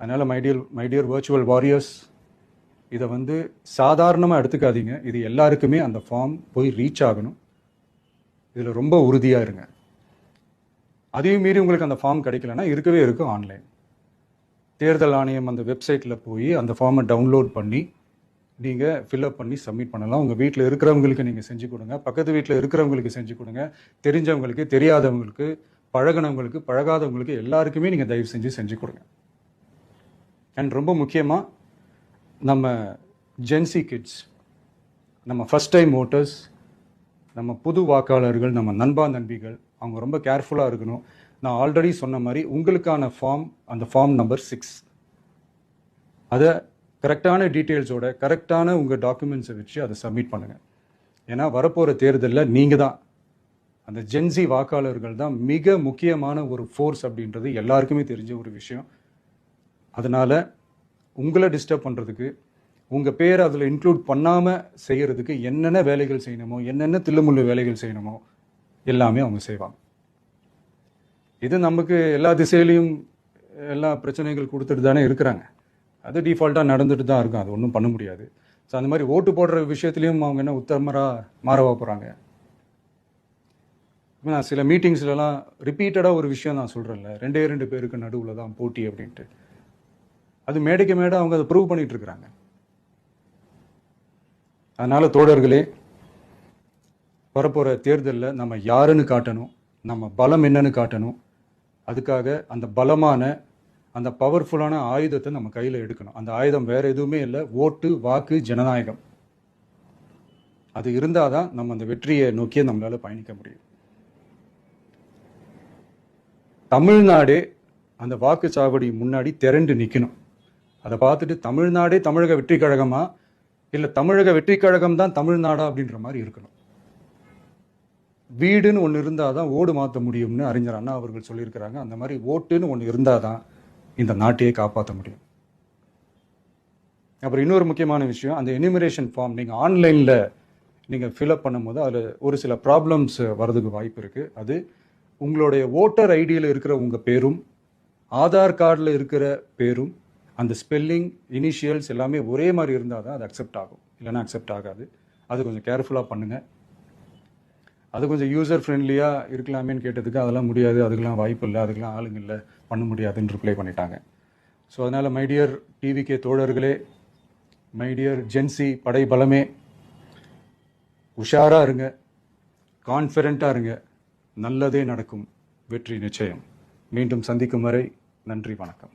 அதனால் my dear virtual warriors, இதை வந்து சாதாரணமாக எடுத்துக்காதீங்க. இது எல்லாருக்குமே அந்த ஃபார்ம் போய் ரீச் ஆகணும். இதில் ரொம்ப உறுதியாக இருங்க. அதையும் மீறி உங்களுக்கு அந்த ஃபார்ம் கிடைக்கலன்னா இருக்கவே இருக்கும் ஆன்லைன். தேர்தல் ஆணையம் அந்த வெப்சைட்டில் போய் அந்த ஃபார்மை டவுன்லோட் பண்ணி நீங்கள் ஃபில்அப் பண்ணி சப்மிட் பண்ணலாம். உங்கள் வீட்டில் இருக்கிறவங்களுக்கு நீங்கள் செஞ்சு கொடுங்க, பக்கத்து வீட்டில் இருக்கிறவங்களுக்கு செஞ்சு கொடுங்க, தெரிஞ்சவங்களுக்கு, தெரியாதவங்களுக்கு, பழகினவங்களுக்கு, பழகாதவங்களுக்கு எல்லாருக்குமே நீங்கள் தயவு செஞ்சு கொடுங்க. அண்ட் ரொம்ப முக்கியமாக நம்ம ஜென்சி கிட்ஸ், நம்ம ஃபஸ்ட் டைம் ஓட்டர்ஸ், நம்ம புது வாக்காளர்கள், நம்ம நண்பா நண்பிகள், அவங்க ரொம்ப கேர்ஃபுல்லாக இருக்கணும். நான் ஆல்ரெடி சொன்ன மாதிரி உங்களுக்கான ஃபார்ம், அந்த ஃபார்ம் நம்பர் 6, அதை கரெக்டான டீட்டெயில்ஸோட கரெக்டான உங்கள் டாக்குமெண்ட்ஸை வச்சு அதை சப்மிட் பண்ணுங்கள். ஏன்னா வரப்போகிற தேர்தலில் நீங்கள் தான், அந்த ஜென்சி வாக்காளர்கள் தான் மிக முக்கியமான ஒரு ஃபோர்ஸ் அப்படின்றது எல்லாருக்குமே தெரிஞ்ச ஒரு விஷயம். அதனால் உங்களை டிஸ்டர்ப் பண்ணுறதுக்கு, உங்கள் பேரை அதில் இன்க்ளூட் பண்ணாமல் செய்கிறதுக்கு என்னென்ன வேலைகள் செய்யணுமோ, என்னென்ன தில்லுமுள்ளு வேலைகள் செய்யணுமோ எல்லாமே அவங்க செய்வாங்க. இது நமக்கு எல்லா திசையிலையும் எல்லா பிரச்சனைகள் கொடுத்துட்டு தானே இருக்கிறாங்க. அது டிஃபால்ட்டாக நடந்துட்டு தான் இருக்கும், அது ஒன்றும் பண்ண முடியாது. ஸோ அந்த மாதிரி ஓட்டு போடுற விஷயத்துலையும் அவங்க என்ன உத்தமராக மாறவா போகிறாங்க? நான் சில மீட்டிங்ஸ்லலாம் ரிப்பீட்டடாக ஒரு விஷயம் நான் சொல்கிறேன்ல, 2 பேருக்கு நடுவில் தான் போட்டி அப்படின்ட்டு. அது மேடைக்கு மேடை அவங்க அதை ப்ரூவ் பண்ணிட்டு இருக்கிறாங்க. அதனால் தோழர்களே, வரப்போகிற தேர்தலில் நம்ம யாருன்னு காட்டணும், நம்ம பலம் என்னன்னு காட்டணும். அதுக்காக அந்த பலமான, அந்த பவர்ஃபுல்லான ஆயுதத்தை நம்ம கையில் எடுக்கணும். அந்த ஆயுதம் வேற எதுவுமே இல்லை, ஓட்டு, வாக்கு, ஜனநாயகம். அது இருந்தால் தான் நம்ம அந்த வெற்றியை நோக்கியே நம்மளால் பயணிக்க முடியும். தமிழ்நாடே அந்த வாக்குச்சாவடி முன்னாடி திரண்டு நிற்கணும். அதை பார்த்துட்டு தமிழ்நாடே தமிழக வெற்றி கழகமா, இல்லை தமிழக வெற்றி கழகம் தான் தமிழ்நாடா அப்படின்ற மாதிரி இருக்கணும். வீடுன்னு ஒன்று இருந்தால் தான் ஓடு மாற்ற முடியும்னு அறிஞர் அண்ணா அவர்கள் சொல்லியிருக்கிறாங்க. அந்த மாதிரி ஓட்டுன்னு ஒன்று இருந்தால் தான் இந்த நாட்டையே காப்பாற்ற முடியும். அப்புறம் இன்னொரு முக்கியமான விஷயம், அந்த எனிமரேஷன் ஃபார்ம் நீங்கள் ஆன்லைனில் நீங்கள் ஃபில்அப் பண்ணும்போது அதில் ஒரு சில ப்ராப்ளம்ஸ் வரதுக்கு வாய்ப்பு இருக்குது. அது உங்களுடைய ஓட்டர் ஐடியில் இருக்கிற உங்கள் பேரும், ஆதார் கார்டில் இருக்கிற பேரும், அந்த ஸ்பெல்லிங், இனிஷியல்ஸ் எல்லாமே ஒரே மாதிரி இருந்தால் தான் அது அக்செப்ட் ஆகும், இல்லைன்னா அக்செப்ட் ஆகாது. அது கொஞ்சம் கேர்ஃபுல்லாக பண்ணுங்கள். அது கொஞ்சம் யூசர் ஃப்ரெண்ட்லியாக இருக்கலாமேன்னு கேட்டதுக்கு அதெல்லாம் முடியாது, அதுக்கெல்லாம் வாய்ப்பு இல்லை, அதுக்கெல்லாம் ஆளுங்க இல்லை, பண்ண முடியாதுன்னு ரிப்ளை பண்ணிட்டாங்க. ஸோ அதனால் மை டியர் டிவிகே தோழர்களே, மை டியர் ஜென்சி படை பலமே, உஷாராக இருங்க, கான்ஃபிடென்ட்டாக இருங்க, நல்லதே நடக்கும், வெற்றி நிச்சயம். மீண்டும் சந்திக்கும் வரை நன்றி, வணக்கம்.